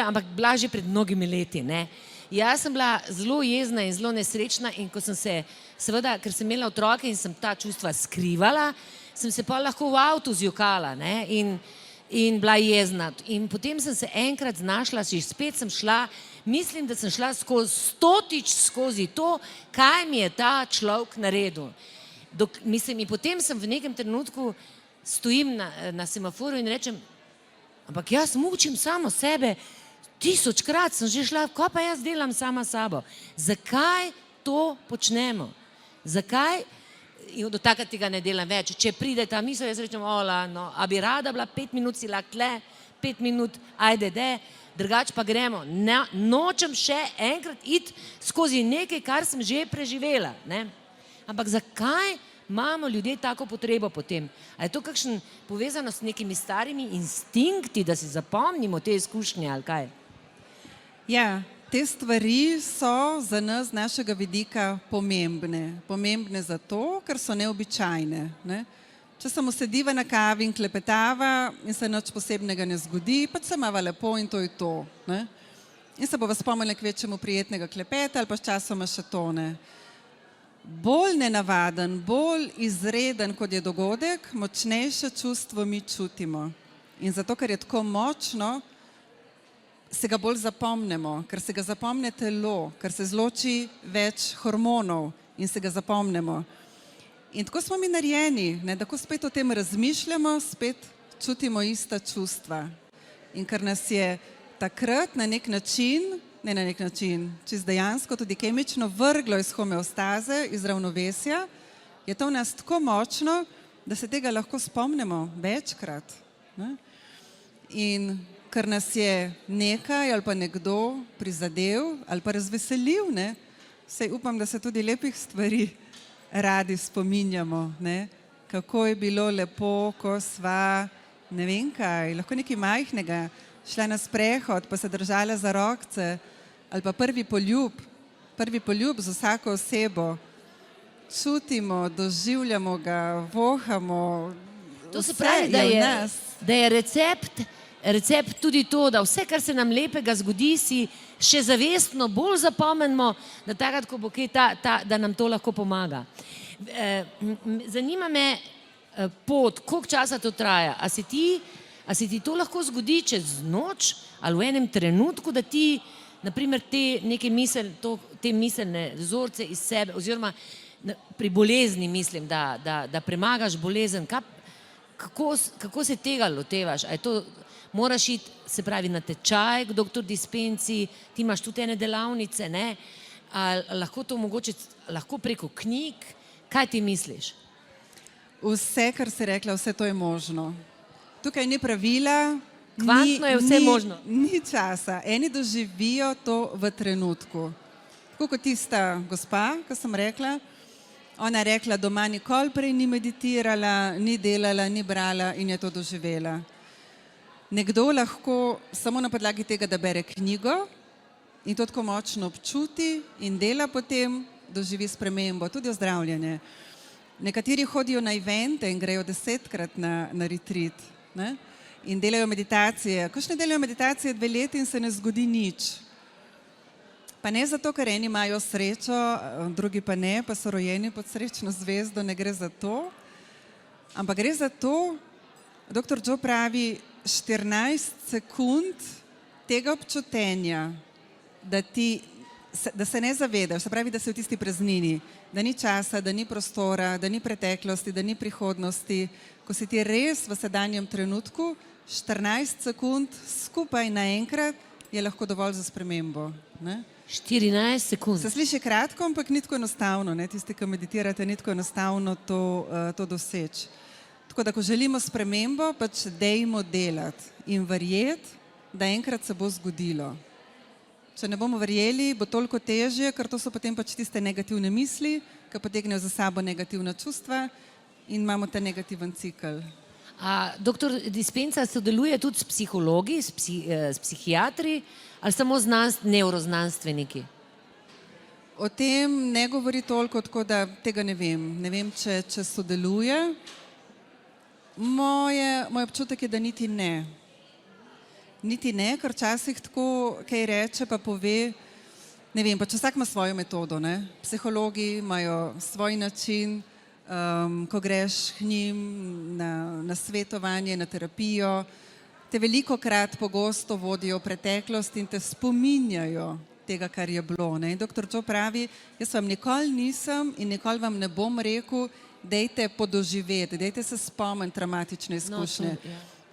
ampak bila že pred mnogimi leti. Ne? Jaz sem bila zelo jezna in zelo nesrečna in ko sem se, seveda, ker sem imela otroke in sem ta čustva skrivala, sem se pa lahko v avtu zjokala, ne? In bila jezna. In potem sem se enkrat znašla, spet sem šla, mislim, da sem šla skozi to, kaj mi je ta človek naredil. In potem sem v nekem trenutku stojim na semaforu in rečem, ampak jaz mučim samo sebe, 1000-krat sem že šla, kaj pa jaz delam sama sabo? Zakaj to počnemo? Zakaj? In do takrat tega ne delam več. Če pride ta misel, jaz rečem, no, a bi rada bila 5 minut si lahko tle, 5 minut, ajde, drugače pa gremo. Nočem še enkrat iti skozi nekaj, kar sem že preživela. Ne? Ampak zakaj imamo ljudje tako potrebo potem? A je to kakšen povezano s nekimi starimi instinkti, da si zapomnimo te izkušnje ali kaj? Ja, te stvari so za nas z našega vidika pomembne. Pomembne zato, ker so neobičajne. Ne? Če samo sediva na kavi in klepetava in se nič posebnega ne zgodi, pač se mava lepo in to je to. Ne? In se bova spomnila k večjemu prijetnega klepeta ali pa sčasoma še to. Ne? Bolj nenavaden, bolj izreden, kot je dogodek, močnejše čustvo mi čutimo. In zato, ker je tako močno, se ga bolj zapomnemo, ker se ga zapomne telo, ker se zloči več hormonov in se ga zapomnemo. In tako smo mi narejeni, da ko spet o tem razmišljamo, spet čutimo ista čustva. In ker nas je takrat na nek način, čist dejansko tudi kemično vrglo iz homeostaze, iz ravnovesja, je to v nas tako močno, da se tega lahko spomnimo večkrat. Ne? In ker nas je nekaj ali pa nekdo prizadel ali pa razveselil, ne? Saj upam, da se tudi lepih stvari radi spominjamo, ne? Kako je bilo lepo, ko sva, ne vem kaj, lahko nekaj majhnega, šla na sprehod, pa se držala za rokce, ali pa prvi poljub z vsako osebo. Čutimo, doživljamo ga, vohamo, to se pravi, da je recept tudi to, da vse, kar se nam lepega zgodi, si še zavestno bolj zapomnimo, da takrat, ko bo kaj da nam to lahko pomaga. Zanima me pot, koliko časa to traja. A se ti to lahko zgodi čez noč ali v enem trenutku, da ti, naprimer, te miselne vzorce iz sebe, oziroma pri bolezni mislim, da premagaš bolezen. Kako se tega lotevaš? A je to, moraš iti, se pravi, na tečaj k doktor Dispenzi, ti imaš tudi ene delavnice, ne? Ali lahko to mogoče, lahko preko knjig? Kaj ti misliš? Vse, kar si rekla, vse to je možno. Tukaj ni pravila, kvantno je vse možno. Ni časa. Eni doživijo to v trenutku. Tako kot tista gospa, ko sem rekla, ona je rekla, doma nikoli prej ni meditirala, ni delala, ni brala in je to doživela. Nekdo lahko samo na podlagi tega, da bere knjigo in to tako močno občuti in dela potem, doživi spremembo, tudi ozdravljanje. Nekateri hodijo na evente in grejo 10-krat na retreat, ne? In delajo meditacije. Kakšne delajo meditacije 2 leta in se ne zgodi nič. Pa ne zato, ker eni imajo srečo, drugi pa ne, pa so rojeni pod srečno zvezdo, ne gre za to. Ampak gre za to, dr. Joe pravi, 14 sekund tega občutenja, da se ne zavedaš, se pravi, da si v tisti praznini, da ni časa, da ni prostora, da ni preteklosti, da ni prihodnosti, ko si ti res v sedanjem trenutku, 14 sekund skupaj naenkrat je lahko dovolj za spremembo. Ne? 14 sekund. Se sliši kratko, ampak ni tako enostavno, ne? Tisti, ki meditirate, ni tako enostavno to doseči. Tako da, ko želimo spremembo, pač dejmo delati in verjeti, da enkrat se bo zgodilo. Če ne bomo verjeli, bo toliko težje, ker to so potem pač tiste negativne misli, ki potegnejo za sabo negativna čustva in imamo ta negativen cikel. Doktor Dispenza sodeluje tudi s psihologi, s psihiatri ali samo nevroznanstveniki? O tem ne govori toliko, tako da tega ne vem. Ne vem, če sodeluje. Moj občutek je, da niti ne. Niti ne, ker včasih tako kaj reče, pa pove, ne vem, pač vsak ima svojo metodo, ne. Psihologi imajo svoj način, ko greš k njim na svetovanje, na terapijo, te velikokrat pogosto vodijo v preteklost in te spominjajo tega, kar je bilo, ne. In doktor Joe pravi, jaz vam nikoli nisem in nikoli vam ne bom rekel, dajte podoživeti, dajte se spomniti traumatične izkušnje.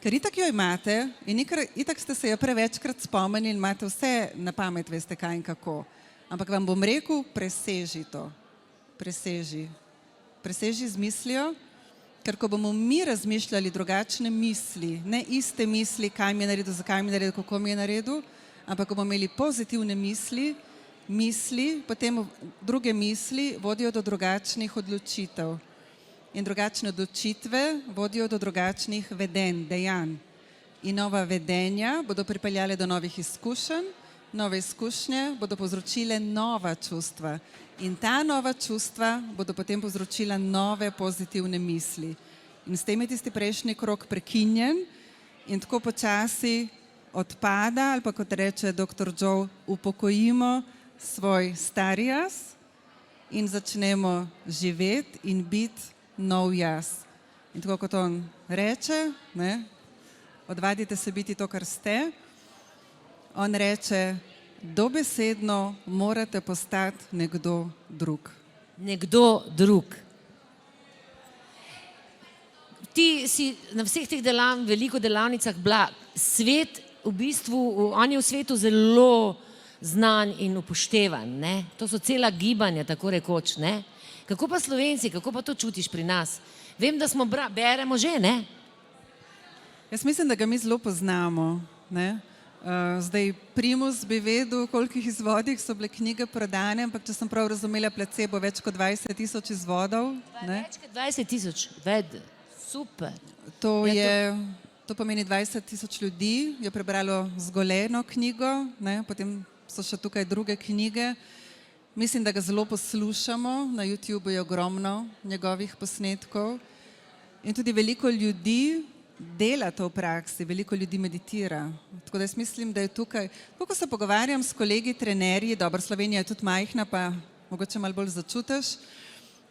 Ker itak jo imate in itak ste se jo prevečkrat spomnili in imate vse na pamet, veste kaj in kako. Ampak vam bom rekel, preseži to. Preseži. Preseži z mislijo, ker ko bomo mi razmišljali drugačne misli, ne iste misli, kaj mi je naredil, zakaj mi je naredil, kako mi je naredil, ampak ko bomo imeli pozitivne misli, potem druge misli vodijo do drugačnih odločitev. In drugačne odločitve vodijo do drugačnih vedenj, dejanj. In nova vedenja bodo pripeljale do novih izkušenj, nove izkušnje bodo povzročile nova čustva. In ta nova čustva bodo potem povzročila nove pozitivne misli. In s tem je tisti prejšnji krog prekinjen in tako počasi odpada, ali pa kot reče doktor Joe, upokojimo svoj stari jaz in začnemo živeti in biti nov jaz. In tako kot on reče, ne, odvadite se biti to, kar ste, on reče, dobesedno morate postati nekdo drug. Nekdo drug. Ti si na vseh teh veliko delavnicah bila. Svet, v bistvu, on je v svetu zelo znan in upoštevan, ne? To so cela gibanja, tako rekoč, ne? Kako pa Slovenci, kako pa to čutiš pri nas? Vem, da smo beremo že, ne? Jaz mislim, da ga mi zelo poznamo, ne? Zdaj, Primus bi vedel, kolikih izvodih so bile knjige prodane, ampak če sem prav razumela, placebo več kot 20 000 izvodov. Več kot 20 000, super. To pomeni 20 000 ljudi, je prebralo zgoleno knjigo, ne? Potem so še tukaj druge knjige. Mislim, da ga zelo poslušamo, na YouTubeu je ogromno njegovih posnetkov in tudi veliko ljudi dela to v praksi, veliko ljudi meditira. Tako da jaz mislim, da je tukaj, ko se pogovarjam s kolegi trenerji, dobro, Slovenija je tudi majhna, pa mogoče malo bolj začutiš,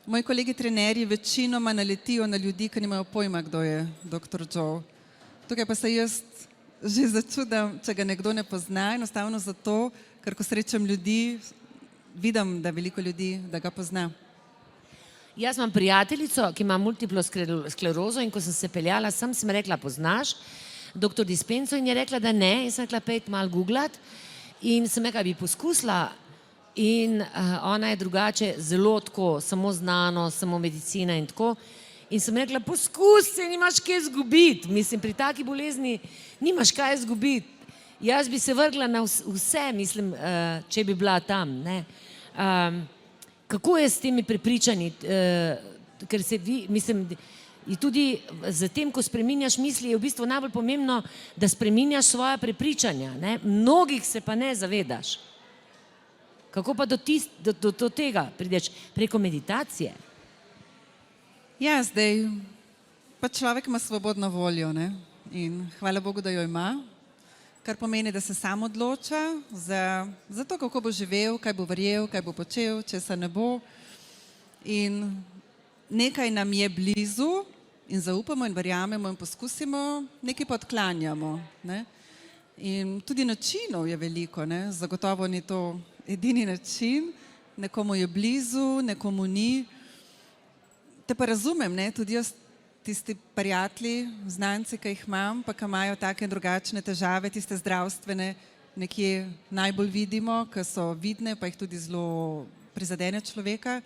moji kolegi trenerji večinoma naletijo na ljudi, ki nimajo pojma, kdo je doktor Joe. Tukaj pa se jaz že začudam, če ga nekdo ne pozna, enostavno zato, ker ko srečam ljudi, vidim, da veliko ljudi, da ga pozna. Jaz imam prijateljico, ki ima multiplo sklerozo in ko sem se peljala sem rekla, poznaš doktor Dispenzo in je rekla, da ne, in sem rekla, pejte malo googlat in sem rekla, bi poskusila in ona je drugače zelo tako, samo znanost, samo medicina in tako in sem rekla, poskus se, nimaš kaj izgubiti, mislim, pri taki bolezni nimaš kaj izgubiti. Jaz bi se vrgla na vse, mislim, če bi bila tam, ne. Kako je s temi prepričanji, ker se vi, mislim, tudi z tem, ko spreminjaš misli, je v bistvu najbolj pomembno, da spreminjaš svoja prepričanja, ne? Mnogih se pa ne zavedaš. Kako pa do tega prideš? Preko meditacije? Ja, zdaj, pa človek ima svobodno voljo, ne? In hvala Bogu, da jo ima, kar pomeni, da se sam odloča za to, kako bo živel, kaj bo verjel, kaj bo počel, česa ne bo. In nekaj nam je blizu in zaupamo in verjamemo in poskusimo, nekaj pa odklanjamo, ne. In tudi načinov je veliko, ne. Zagotovo ni to edini način, nekomu je blizu, nekomu ni. Te pa razumem, ne, tudi jaz, tisti prijatelji, znanci, ki jih imam, pa ki imajo take in drugačne težave, tiste zdravstvene, nekje najbolj vidimo, ki so vidne, pa jih tudi zelo prizadene človeka,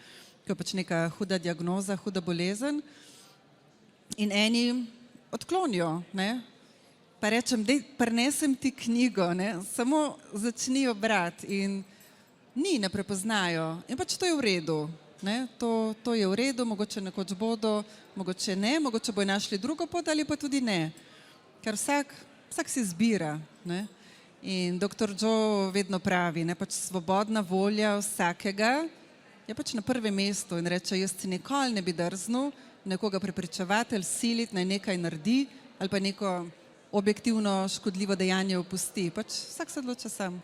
ko je pač neka huda diagnoza, huda bolezen. In eni odklonijo, ne? Pa rečem, dej, prinesem ti knjigo, ne? Samo začnijo brati in ne prepoznajo. In pač to je v redu. Ne? To je v redu, mogoče nekoč bodo, mogoče ne, mogoče bojo našli drugo pot ali pa tudi ne. Ker vsak si izbira. Ne? In dr. Joe vedno pravi, ne, pač svobodna volja vsakega je pač na prvem mestu in reče, jaz si nikoli ne bi drznil nekoga prepričevati ali siliti, naj nekaj naredi ali pa neko objektivno škodljivo dejanje opusti. Pač vsak se odloča sam.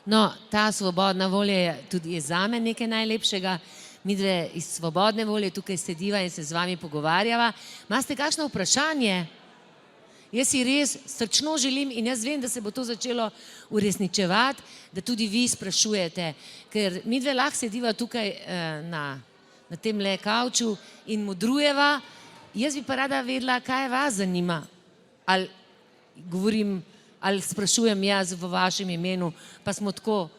No, ta svobodna volja je tudi zame nekaj najlepšega. Midve iz svobodne volje tukaj sediva in se z vami pogovarjava. Imate kakšno vprašanje? Jaz si res srčno želim in jaz vem, da se bo to začelo uresničevati, da tudi vi sprašujete, ker midve lahko sediva tukaj na tem le kavču in modrujeva. Jaz bi pa rada vedela, kaj vas zanima. Ali sprašujem jaz v vašem imenu, pa smo tako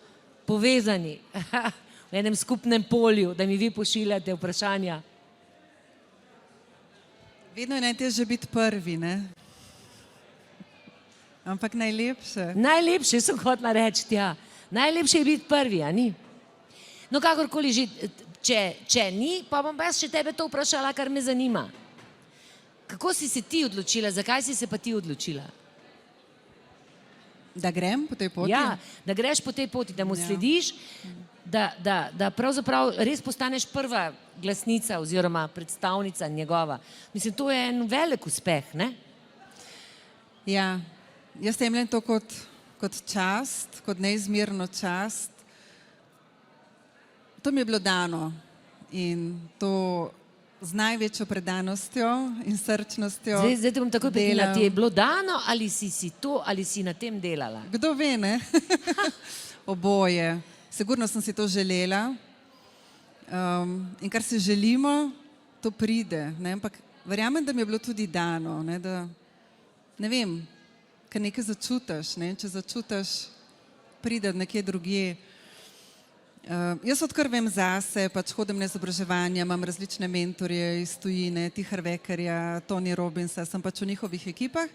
povezani v enem skupnem polju, da mi vi pošiljate vprašanja. Vedno je najtežje biti prvi, ne? Ampak najlepše. Najlepše sem hotela reči, ja. Najlepše je biti prvi, a ni? No, kakorkoli že, če ni, pa bom jaz še tebe to vprašala, kar me zanima. Kako si se ti odločila, zakaj si se pa ti odločila? Da grem po tej poti? Ja, da greš po tej poti, da mu slediš, da pravzaprav res postaneš prva glasnica oziroma predstavnica njegova. Mislim, to je en velik uspeh, ne? Ja, jaz jemljem to kot čast, kot neizmerno čast. To mi je bilo dano in to z največjo predanostjo in srčnostjo. Zdaj te bom takoj prekinila, ti je bilo dano ali si to, ali si na tem delala? Kdo ve, ne? Oboje. Sigurno sem si to želela. In kar si želimo, to pride. Ne? Ampak verjamem, da mi je bilo tudi dano, ne? Da, ne vem, ker nekaj začutiš, ne? Če začutiš, pride nekje drugje. Jaz odkar vem zase, pač hodim na izobraževanja, imam različne mentorje iz tujine, Tihar Vekerja, Tony Robbinsa, sem pač v njihovih ekipah,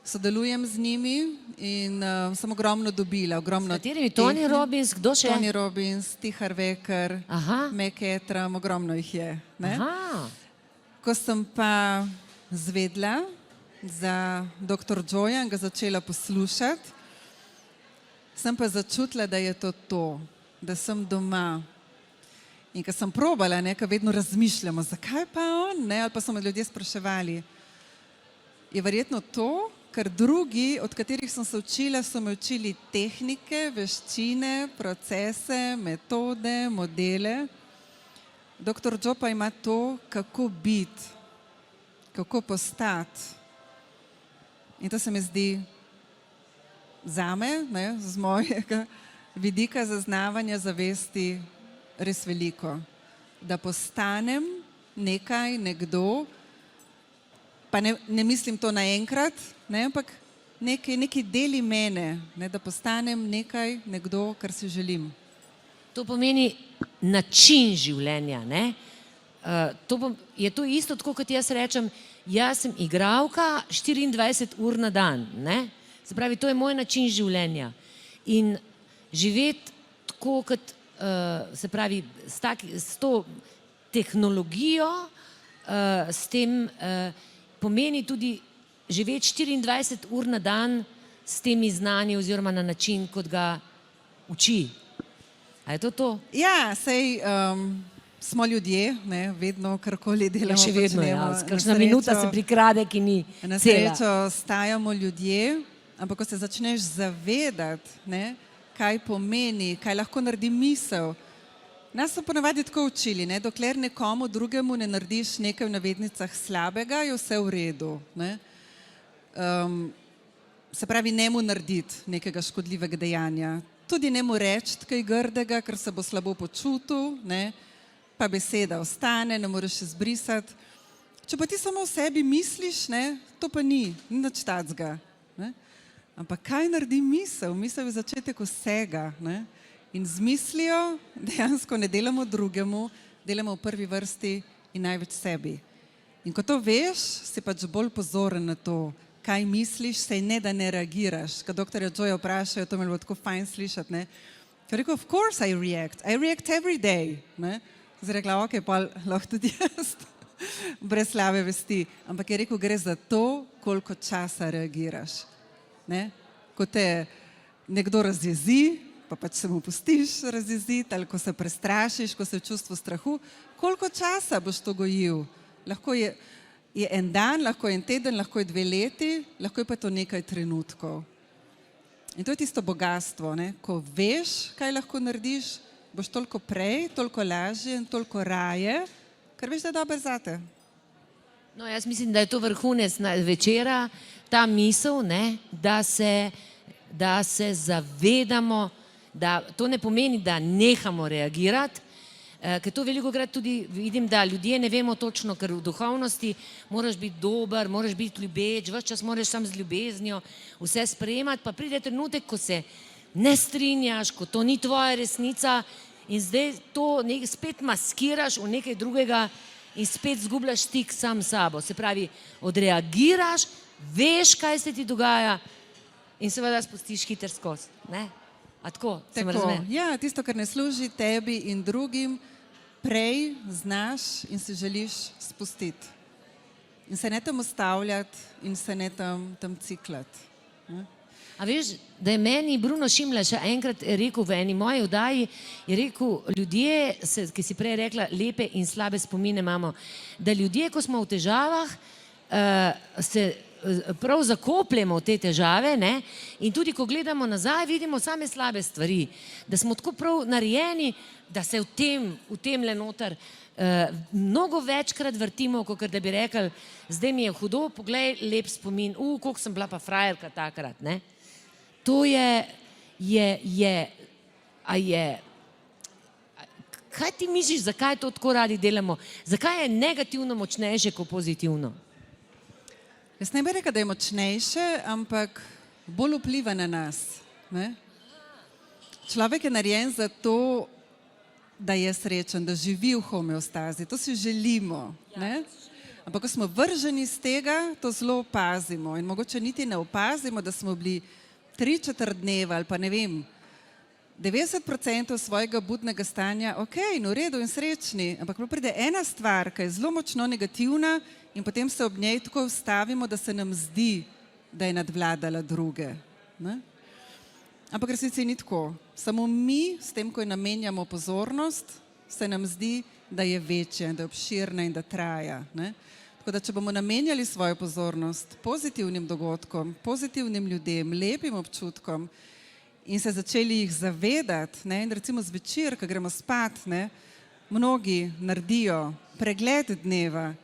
sodelujem z njimi in sem ogromno dobila. S katerimi? Tony Robbins, kdo še? Tony Robbins, Tihar Veker, Mac Etram, ogromno jih je. Ne? Ko sem pa zvedla za dr. Joeja in ga začela poslušati, sem pa začutila, da je to. Da sem doma. In ko sem probala, ker vedno razmišljamo, zakaj pa on, ne? Ali pa so me ljudje spraševali. Je verjetno to, ker drugi, od katerih sem se učila, so me učili tehnike, veščine, procese, metode, modele. Dr. Joe pa ima to, kako biti, kako postati. In to se mi zdi zame, ne, z mojega vidika zaznavanja zavesti res veliko. Da postanem nekaj, nekdo, pa ne mislim to naenkrat, ne, ampak neki deli mene, ne, da postanem nekaj, nekdo, kar si želim. To pomeni način življenja, ne? Je to isto, tako kot jaz rečem, jaz sem igralka 24 ur na dan, ne? Se pravi, to je moj način življenja. In živeti tako, kot se pravi, s to tehnologijo, s tem pomeni tudi živeti 24 ur na dan s temi znanji oziroma na način, kot ga uči. A je to to? Ja, sej smo ljudje, ne, vedno karkoli delamo. Ja, še vedno, ja. Kakšna minuta se prikrade, ki ni cela. Na srečo stajamo ljudje, ampak ko se začneš zavedati, ne, kaj pomeni, kaj lahko naredi misel. Nas so ponavadi tako učili, ne? Dokler nekomu drugemu ne narediš nekaj v navednicah slabega, je vse v redu. Ne? Se pravi, ne mu narediti nekega škodljivega dejanja. Tudi ne mu reči kaj grdega, ker se bo slabo počutil, ne? Pa beseda ostane, ne moreš izbrisati. Če pa ti samo o sebi misliš, ne? To pa ni nič tacga. Ampak kaj naredi misel? Misel je začetek vsega. Ne? In z mislijo dejansko ne delamo drugemu, delamo v prvi vrsti in največ sebi. In ko to veš, si pač bolj pozoren na to, kaj misliš, sej ne da ne reagiraš. Ko doktorja Joja vprašajo, to me bilo tako fajn slišati, ne? Ker rekel, of course I react every day. Ne? Zdaj rekla, ok, pa lahko tudi jaz, brez slave vesti. Ampak je rekel, gre za to, koliko časa reagiraš. Ne? Ko te nekdo razjezi, pa pač se mu pustiš razjeziti, ali ko se prestrašiš, ko se v čustvu strahu, koliko časa boš to gojil? Lahko je en dan, lahko je en teden, lahko je 2 leti, lahko je pa to nekaj trenutkov. In to je tisto bogatstvo, ne? Ko veš, kaj lahko narediš, boš toliko prej, toliko lažje in toliko raje, ker veš, da je dobro zate. No, jaz mislim, da je to vrhunec večera, ta misel, ne, da se zavedamo, da to ne pomeni, da nehamo reagirati, ker to velikokrat tudi vidim, da ljudje ne vemo točno, ker v duhovnosti moraš biti dober, moraš biti ljubeč, ves čas moraš sam z ljubeznijo vse sprejemati, pa pride trenutek, ko se ne strinjaš, ko to ni tvoja resnica in zdaj to spet maskiraš v nekaj drugega in spet zgubljaš stik sam s sabo. Se pravi, odreagiraš, veš, kaj se ti dogaja in seveda spustiš hiter skozi. Ne? A tako, sem razumela? Ja, tisto, kar ne služi tebi in drugim, prej znaš in si želiš spustiti. In se ne tam ustavljati in se ne tam ciklati. Ne? A veš, da je meni Bruno Šimla še enkrat rekel v eni moji oddaji, je rekel, ljudje, ki si prej rekla, lepe in slabe spomine imamo, da ljudje, ko smo v težavah, se prav zakopljemo v te težave, ne? In tudi, ko gledamo nazaj, vidimo same slabe stvari, da smo tako prav narejeni, da se v tem le noter mnogo večkrat vrtimo, kot da bi rekli, zdaj mi je hudo, poglej, lep spomin, koliko sem bila pa frajerka takrat, ne? To kaj ti misliš, zakaj to tako radi delamo? Zakaj je negativno močnejše kot pozitivno? Jaz ne bi rekla, da je močnejše, ampak bolj vpliva na nas. Ne? Človek je narejen za to, da je srečen, da živi v homeostazi. To si želimo. Ne? Ampak ko smo vrženi iz tega, to zelo opazimo. In mogoče niti ne opazimo, da smo bili 3/4 dneva ali pa ne vem, 90% svojega budnega stanja, ok, in v redu in srečni, ampak pride ena stvar, ki je zelo močno negativna in potem se ob njej tako ustavimo, da se nam zdi, da je nadvladala druge. Ne? Ampak resnici ni tako. Samo mi, s tem, ko ji namenjamo pozornost, se nam zdi, da je večja, da je obširna in da traja. Ne? Tako da, če bomo namenjali svojo pozornost pozitivnim dogodkom, pozitivnim ljudem, lepim občutkom in se začeli jih zavedati, ne, in recimo zvečer, ko gremo spat, ne, mnogi naredijo pregled dneva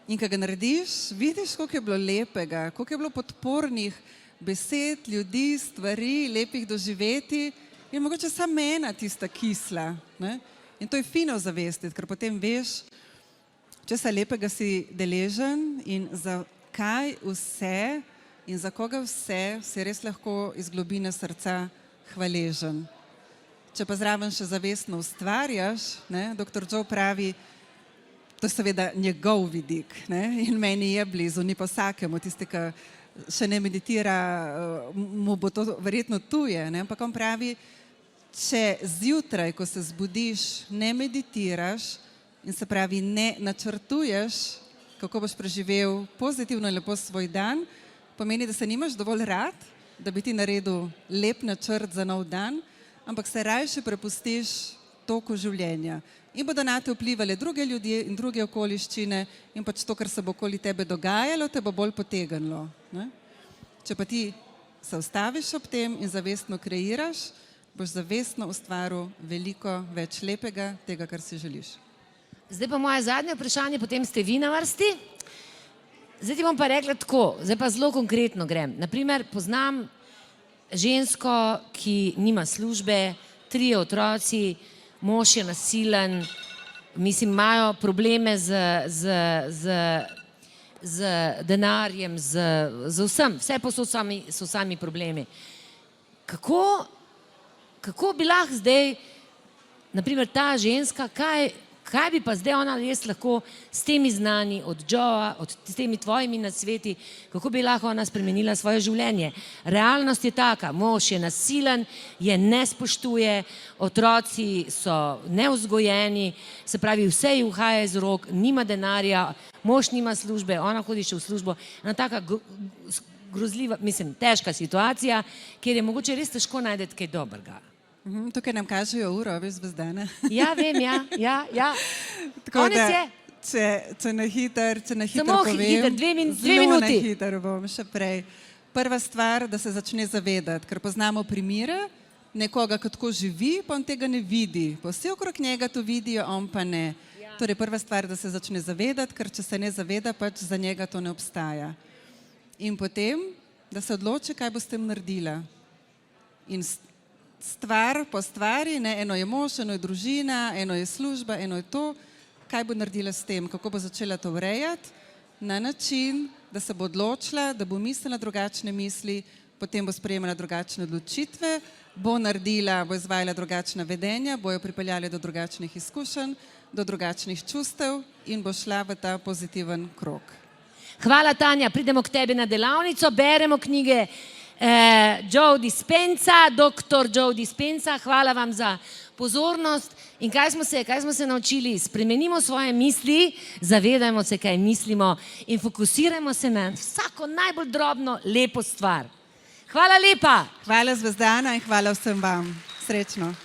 in ko ga narediš, vidiš, koliko je bilo lepega, koliko je bilo podpornih besed, ljudi, stvari, lepih doživeti in mogoče samo ena tista kisla. Ne. In to je fino zavestiti, ker potem veš, česa lepega si deležen in za kaj vse in za koga vse si res lahko iz globine srca hvaležen. Če pa zraven še zavestno ustvarjaš, ne, dr. Joe pravi, to je seveda njegov vidik, ne, in meni je blizu, ni pa vsakemu, tisti, ki še ne meditira, mu bo to verjetno tuje, ne, ampak on pravi, če zjutraj, ko se zbudiš, ne meditiraš, in se pravi, ne načrtuješ, kako boš preživel pozitivno in lepo svoj dan, pomeni, da se nimaš dovolj rad, da bi ti naredil lep načrt za nov dan, ampak se rajše prepustiš toku življenja. In bodo na te vplivali druge ljudje in druge okoliščine in pač to, kar se bo okoli tebe dogajalo, te bo bolj potegnilo. Ne? Če pa ti se ustaviš ob tem in zavestno kreiraš, boš zavestno ustvaril veliko več lepega, tega, kar si želiš. Zdaj pa moje zadnje vprašanje, potem ste vi na vrsti. Zdaj ti bom pa rekla tako, zdaj pa zelo konkretno grem. Naprimer, poznam žensko, ki nima službe, 3 otroci, mož je nasilen, mislim, imajo probleme z z denarjem, z vsem, vse posod so sami problemi. Kako bi lahko zdaj, naprimer ta ženska, kaj bi pa zdaj ona res lahko s temi znanji od Joea, s temi tvojimi nasveti, kako bi lahko ona spremenila svoje življenje? Realnost je taka, mož je nasilen, je ne spoštuje, otroci so nevzgojeni, se pravi, vse ji uhaja iz rok, nima denarja, mož nima službe, ona hodi še v službo. Ena taka grozljiva, mislim, težka situacija, kjer je mogoče res težko najti kaj dobrega. Tukaj nam kažejo uro, veš, Zvezdana. Ja, vem, ja. Konec je. Če na hitro Samo povem. hiter, dve minuti. Zelo na hitro bom še prej. Prva stvar, da se začne zavedati, ker poznamo primere nekoga, ki tako živi, pa on tega ne vidi. Pa vsi okrog njega to vidijo, on pa ne. Torej prva stvar, da se začne zavedati, ker če se ne zaveda, pač za njega to ne obstaja. In potem, da se odloči, kaj bo s tem naredila. In stvar po stvari, ne, eno je mož, eno je družina, eno je služba, eno je to, kaj bo naredila s tem, kako bo začela to urejati, na način, da se bo odločila, da bo mislila drugačne misli, potem bo sprejemala drugačne odločitve, bo naredila, bo izvajala drugačna vedenja, bo jo pripeljali do drugačnih izkušenj, do drugačnih čustev in bo šla v ta pozitiven krog. Hvala, Tanja, pridemo k tebi na delavnico, beremo knjige Joe Dispenza, dr. Joe Dispenza, hvala vam za pozornost. In kaj smo se naučili? Spremenimo svoje misli, zavedajmo se, kaj mislimo in fokusirajmo se na vsako najbolj drobno, lepo stvar. Hvala lepa. Hvala, Zvezdana, in hvala vsem vam. Srečno.